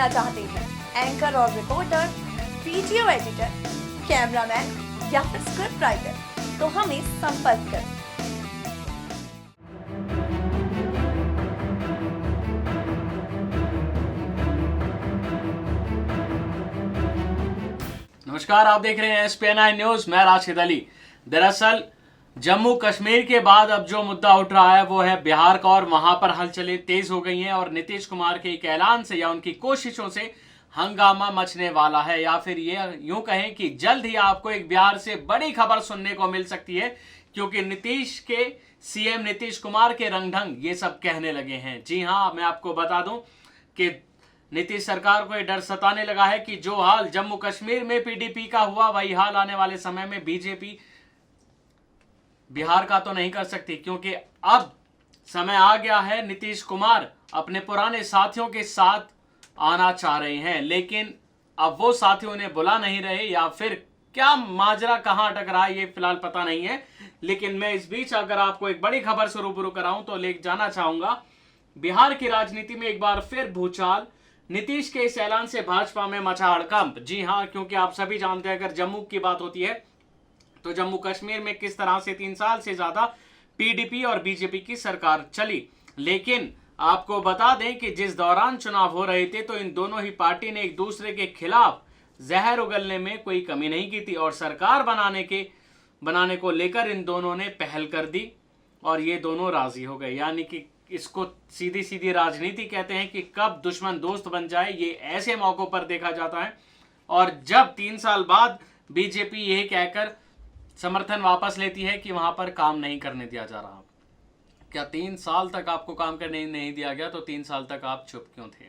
बनना चाहते हैं, एंकर और रिपोर्टर, वीडियो एडिटर, कैमरामैन या फिर स्क्रिप्ट राइटर, तो हमें संपर्क करें। नमस्कार, आप देख रहे हैं SPN9 न्यूज। मैं राशिद अली। दरअसल जम्मू कश्मीर के बाद अब जो मुद्दा उठ रहा है वो है बिहार का, और वहां पर हलचलें तेज हो गई हैं और नीतीश कुमार के एक ऐलान से या उनकी कोशिशों से हंगामा मचने वाला है, या फिर ये यूं कहें कि जल्द ही आपको एक बिहार से बड़ी खबर सुनने को मिल सकती है, क्योंकि नीतीश के सीएम नीतीश कुमार के रंगढंग ये सब कहने लगे हैं। जी हां, मैं आपको बता दूं कि नीतीश सरकार को यह डर सताने लगा है कि जो हाल जम्मू कश्मीर में पीडीपी का हुआ, वही हाल आने वाले समय में बीजेपी बिहार का तो नहीं कर सकती, क्योंकि अब समय आ गया है नीतीश कुमार अपने पुराने साथियों के साथ आना चाह रहे हैं, लेकिन अब वो साथी उन्हें बुला नहीं रहे, या फिर क्या माजरा कहां अटक रहा है ये फिलहाल पता नहीं है। लेकिन मैं इस बीच अगर आपको एक बड़ी खबर से रूबरू कराऊं तो ले जाना चाहूंगा बिहार की राजनीति में एक बार फिर भूचाल। नीतीश के इस ऐलान से भाजपा में मचा हड़कंप। जी हां, क्योंकि आप सभी जानते हैं अगर जम्मू की बात होती है तो जम्मू कश्मीर में किस तरह से 3 साल से ज्यादा पीडीपी और बीजेपी की सरकार चली। लेकिन आपको बता दें कि जिस दौरान चुनाव हो रहे थे तो इन दोनों ही पार्टी ने एक दूसरे के खिलाफ जहर उगलने में कोई कमी नहीं की थी, और सरकार बनाने को लेकर इन दोनों ने पहल कर दी और ये दोनों राजी हो गए। यानी कि इसको सीधी सीधी राजनीति कहते हैं कि कब दुश्मन दोस्त बन जाए, ये ऐसे मौकों पर देखा जाता है। और जब 3 साल बाद बीजेपी ये कहकर समर्थन वापस लेती है कि वहां पर काम नहीं करने दिया जा रहा। क्या 3 साल तक आपको काम करने नहीं दिया गया, तो 3 साल तक आप चुप क्यों थे,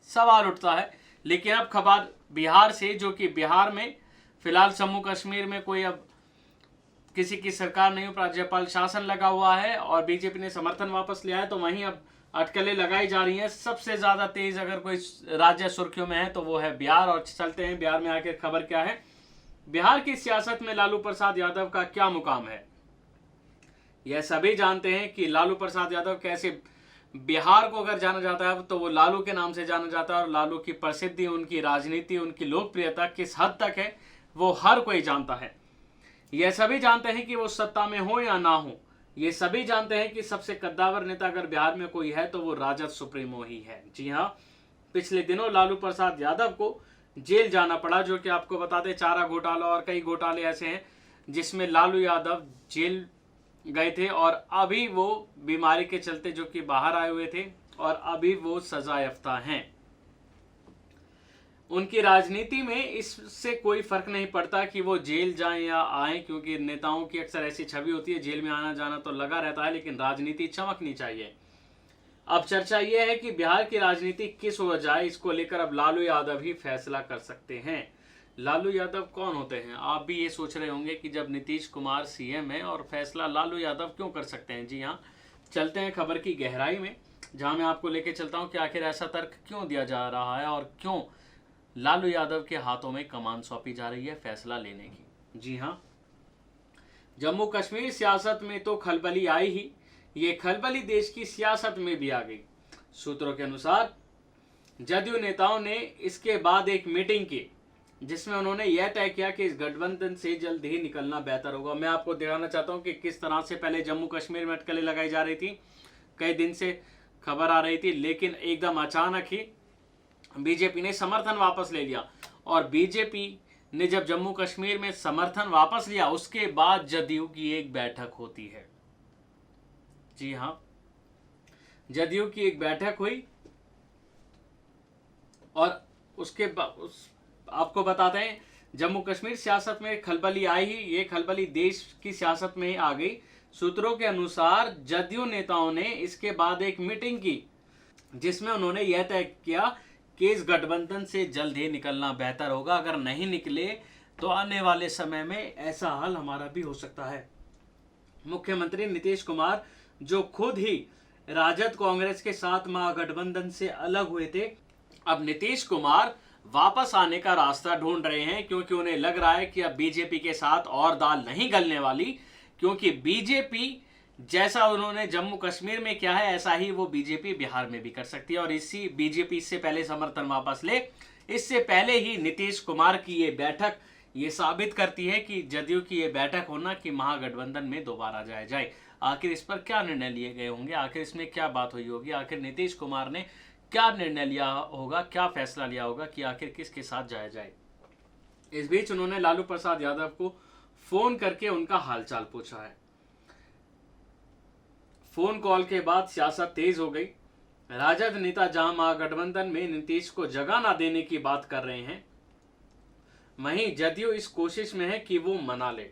सवाल उठता है। लेकिन अब खबर बिहार से, जो कि बिहार में फिलहाल जम्मू कश्मीर में कोई अब किसी की सरकार नहीं, राज्यपाल शासन लगा हुआ है और बीजेपी ने समर्थन वापस लिया है, तो वहीं अब अटकलें लगाई जा रही हैं। सबसे ज्यादा तेज अगर कोई राज्य सुर्खियों में है तो वो है बिहार। और चलते हैं बिहार में आखिर खबर क्या है। बिहार की सियासत में लालू प्रसाद यादव का क्या मुकाम है, यह सभी जानते हैं कि लालू प्रसाद यादव कैसे बिहार को अगर जाना जाता है तो वो लालू के नाम से जाना जाता है, और लालू की प्रसिद्धि, उनकी राजनीति, उनकी लोकप्रियता किस हद तक है वो हर कोई जानता है। यह सभी जानते हैं कि वो सत्ता में हो या ना हो, ये सभी जानते हैं कि सबसे कद्दावर नेता अगर बिहार में कोई है तो वो राजद सुप्रीमो ही है। जी हाँ, पिछले दिनों लालू प्रसाद यादव को जेल जाना पड़ा, जो कि आपको बता दें चारा घोटाला और कई घोटाले ऐसे हैं जिसमें लालू यादव जेल गए थे, और अभी वो बीमारी के चलते जो कि बाहर आए हुए थे और अभी वो सजा याफ्ता हैं। उनकी राजनीति में इससे कोई फर्क नहीं पड़ता कि वो जेल जाएं या आए, क्योंकि नेताओं की अक्सर ऐसी छवि होती है, जेल में आना जाना तो लगा रहता है, लेकिन राजनीति चमकनी चाहिए। अब चर्चा यह है कि बिहार की राजनीति किस ओर जाए, इसको लेकर अब लालू यादव ही फैसला कर सकते हैं। लालू यादव कौन होते हैं, आप भी ये सोच रहे होंगे कि जब नीतीश कुमार सीएम है और फैसला लालू यादव क्यों कर सकते हैं। जी हाँ, चलते हैं खबर की गहराई में, जहां मैं आपको लेके चलता हूं कि आखिर ऐसा तर्क क्यों दिया जा रहा है और क्यों लालू यादव के हाथों में कमान सौंपी जा रही है फैसला लेने की। जी हाँ, जम्मू कश्मीर सियासत में तो खलबली आई ही, ये खलबली देश की सियासत में भी आ गई। सूत्रों के अनुसार जदयू नेताओं ने इसके बाद एक मीटिंग की जिसमें उन्होंने यह तय किया कि इस गठबंधन से जल्द ही निकलना बेहतर होगा। मैं आपको दिखाना चाहता हूं कि किस तरह से पहले जम्मू कश्मीर में अटकलें लगाई जा रही थी, कई दिन से खबर आ रही थी, लेकिन एकदम अचानक ही बीजेपी ने समर्थन वापस ले लिया। और बीजेपी ने जब जम्मू कश्मीर में समर्थन वापस लिया, उसके बाद जदयू की एक बैठक होती है। जी हाँ, जदयू की एक बैठक हुई और उसके बाद आपको बताते हैं जम्मू कश्मीर सियासत में खलबली आई ही, ये खलबली देश की सियासत में आ गई। सूत्रों के अनुसार जदयू नेताओं ने इसके बाद एक मीटिंग की जिसमें उन्होंने यह तय किया कि इस गठबंधन से जल्द ही निकलना बेहतर होगा, अगर नहीं निकले तो आने वाले समय में ऐसा हाल हमारा भी हो सकता है। मुख्यमंत्री नीतीश कुमार, जो खुद ही राजद कांग्रेस के साथ महागठबंधन से अलग हुए थे, अब नीतीश कुमार वापस आने का रास्ता ढूंढ रहे हैं, क्योंकि उन्हें लग रहा है कि अब बीजेपी के साथ और दाल नहीं गलने वाली, क्योंकि बीजेपी जैसा उन्होंने जम्मू कश्मीर में किया है ऐसा ही वो बीजेपी बिहार में भी कर सकती है। और इसी बीजेपी इससे पहले समर्थन वापस ले, इससे पहले ही नीतीश कुमार की ये बैठक ये साबित करती है कि जदयू की ये बैठक होना कि महागठबंधन में दोबारा जाया जाए। आखिर इस पर क्या निर्णय लिए गए होंगे, आखिर इसमें क्या बात हुई होगी, आखिर नीतीश कुमार ने क्या निर्णय लिया होगा, क्या फैसला लिया होगा कि आखिर किसके साथ जाया जाए। इस बीच उन्होंने लालू प्रसाद यादव को फोन करके उनका हालचाल पूछा है। फोन कॉल के बाद सियासत तेज हो गई। राजद नेता जहां महागठबंधन में नीतीश को जगह ना देने की बात कर रहे हैं, वहीं जदयू इस कोशिश में है कि वो मना ले।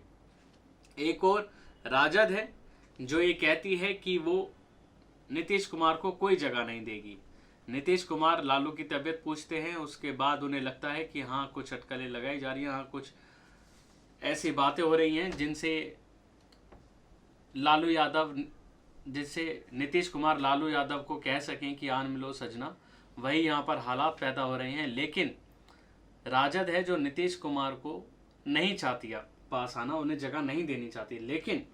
एक और राजद है जो ये कहती है कि वो नीतीश कुमार को कोई जगह नहीं देगी। नीतीश कुमार लालू की तबीयत पूछते हैं, उसके बाद उन्हें लगता है कि हाँ कुछ अटकलें लगाई जा रही हैं, हाँ कुछ ऐसी बातें हो रही हैं जिससे नीतीश कुमार लालू यादव को कह सकें कि आन मिलो सजना। वही यहाँ पर हालात पैदा हो रहे हैं। लेकिन राजद है जो नीतीश कुमार को नहीं चाहती पास आना, उन्हें जगह नहीं देनी चाहती। लेकिन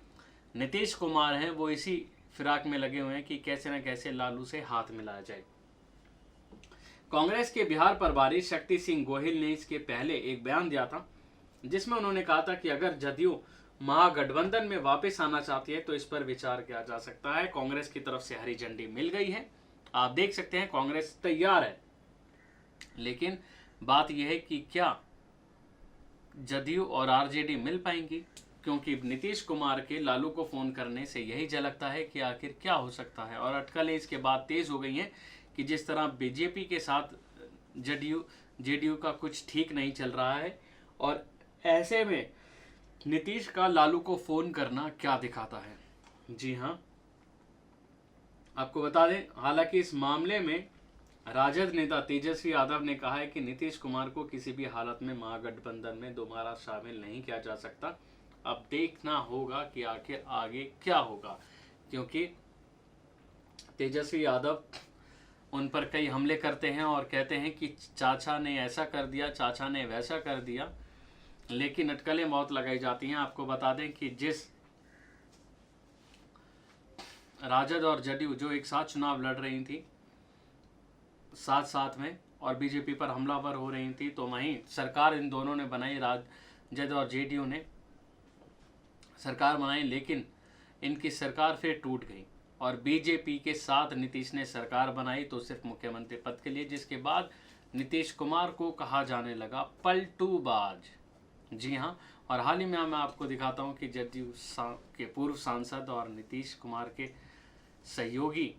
नीतीश कुमार हैं वो इसी फिराक में लगे हुए हैं कि कैसे न कैसे लालू से हाथ मिलाया जाए। कांग्रेस के बिहार प्रभारी शक्ति सिंह गोहिल ने इसके पहले एक बयान दिया था जिसमें उन्होंने कहा था कि अगर जदयू महागठबंधन में वापस आना चाहती है तो इस पर विचार किया जा सकता है। कांग्रेस की तरफ से हरी झंडी मिल गई है, आप देख सकते हैं कांग्रेस तैयार है। लेकिन बात यह है कि क्या जदयू और आरजेडी मिल पाएंगी, क्योंकि नीतीश कुमार के लालू को फोन करने से यही झलकता है कि आखिर क्या हो सकता है। और अटकलें इसके बाद तेज हो गई हैं कि जिस तरह बीजेपी के साथ जेडीयू का कुछ ठीक नहीं चल रहा है, और ऐसे में नीतीश का लालू को फोन करना क्या दिखाता है। जी हाँ, आपको बता दें, हालांकि इस मामले में राजद नेता तेजस्वी यादव ने कहा है कि नीतीश कुमार को किसी भी हालत में महागठबंधन में दोबारा शामिल नहीं किया जा सकता। अब देखना होगा कि आखिर आगे क्या होगा, क्योंकि तेजस्वी यादव उन पर कई हमले करते हैं और कहते हैं कि चाचा ने ऐसा कर दिया, चाचा ने वैसा कर दिया, लेकिन अटकलें बहुत लगाई जाती हैं। आपको बता दें कि जिस राजद और जदयू जो एक साथ चुनाव लड़ रही थी साथ साथ में और बीजेपी पर हमलावर हो रही थी, तो वहीं सरकार इन दोनों ने बनाई, राजद और जेडीयू ने सरकार बनाई, लेकिन इनकी सरकार फिर टूट गई और बीजेपी के साथ नीतीश ने सरकार बनाई तो सिर्फ मुख्यमंत्री पद के लिए, जिसके बाद नीतीश कुमार को कहा जाने लगा पलटूबाज। जी हाँ, और हाल ही में मैं आपको दिखाता हूँ कि जदयू के पूर्व सांसद और नीतीश कुमार के सहयोगी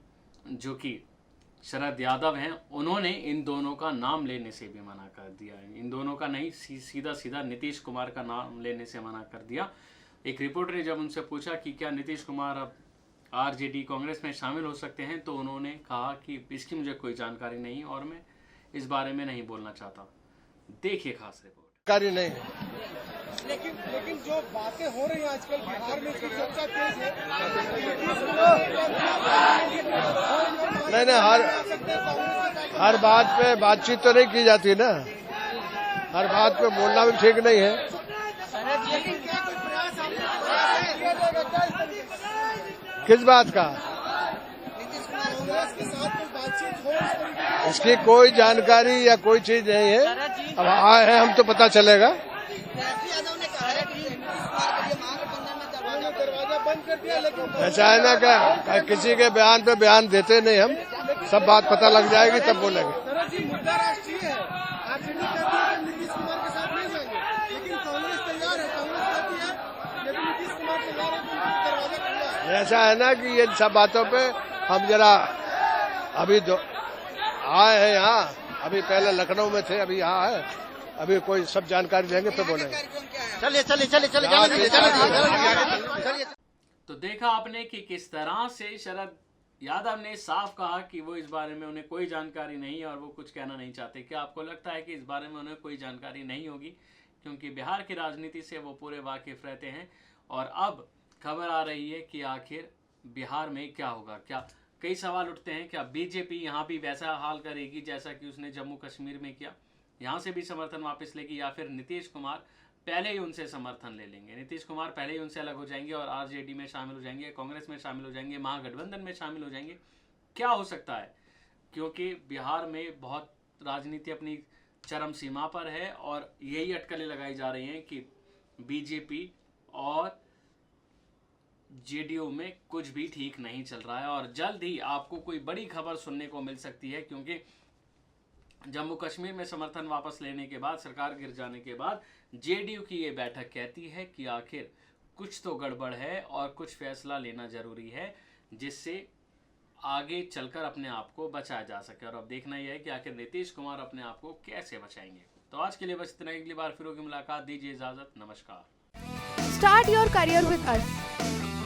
जो कि शरद यादव हैं, उन्होंने इन दोनों का नाम लेने से भी मना कर दिया है। इन दोनों का नहीं, सीधा सीधा नीतीश कुमार का नाम लेने से मना कर दिया। एक रिपोर्टर ने जब उनसे पूछा कि क्या नीतीश कुमार अब आरजेडी कांग्रेस में शामिल हो सकते हैं, तो उन्होंने कहा कि इसकी मुझे कोई जानकारी नहीं और मैं इस बारे में नहीं बोलना चाहता। देखिए खास रिपोर्ट। जानकारी नहीं है। लेकिन जो बातें हो रही हैं आजकल बिहार में इसकी चर्चा तेज है। नहीं, हर बात पे बातचीत तो नहीं की जाती ना, हर बात पे बोलना भी ठीक नहीं है। किस बात का? इसकी कोई जानकारी या कोई चीज नहीं है। अब आए हैं हम तो पता चलेगा। ऐसा है ना, क्या किसी के बयान पे बयान देते नहीं हम, सब बात पता लग जाएगी तब बोलेंगे। मुद्दा राष्ट्रीय है, आप नीतीश कुमार के साथ नहीं जाएंगे, लेकिन कांग्रेस तैयार है, कांग्रेस कहती है यदि नीतीश कुमार तैयार है तो दरवाजा खुला है। ऐसा है ना कि ये सब बातों पे हम जरा अभी आए हैं यहाँ, अभी पहले लखनऊ में थे, अभी यहाँ है, अभी कोई सब जानकारी देंगे तो बोलेंगे। चलिए। तो देखा आपने कि किस तरह से शरद यादव ने साफ कहा कि वो इस बारे में उन्हें कोई जानकारी नहीं है और वो कुछ कहना नहीं चाहते। क्या आपको लगता है कि इस बारे में उन्हें कोई जानकारी नहीं होगी, क्योंकि बिहार की राजनीति से वो पूरे वाकिफ रहते हैं। और अब खबर आ रही है कि आखिर बिहार में क्या होगा। क्या कई सवाल उठते हैं, क्या बीजेपी यहाँ भी वैसा हाल करेगी जैसा कि उसने जम्मू कश्मीर में किया, यहाँ से भी समर्थन वापस लेगी, या फिर नीतीश कुमार पहले ही उनसे समर्थन ले लेंगे, नीतीश कुमार पहले ही उनसे अलग हो जाएंगे और आरजेडी में शामिल हो जाएंगे, कांग्रेस में शामिल हो जाएंगे, महागठबंधन में शामिल हो जाएंगे। क्या हो सकता है, क्योंकि बिहार में बहुत राजनीति अपनी चरम सीमा पर है और यही अटकलें लगाई जा रही हैं कि बीजेपी और जेडीयू में कुछ भी ठीक नहीं चल रहा है और जल्द ही आपको कोई बड़ी खबर सुनने को मिल सकती है, क्योंकि जम्मू कश्मीर में समर्थन वापस लेने के बाद, सरकार गिर जाने के बाद जेडीयू की ये बैठक कहती है कि आखिर कुछ तो गड़बड़ है और कुछ फैसला लेना जरूरी है जिससे आगे चलकर अपने आप को बचाया जा सके। और अब देखना यह है कि आखिर नीतीश कुमार अपने आप को कैसे बचाएंगे। तो आज के लिए बस इतना ही, अगली बार फिर होगी मुलाकात, दीजिए इजाजत, नमस्कार। Start your career with us.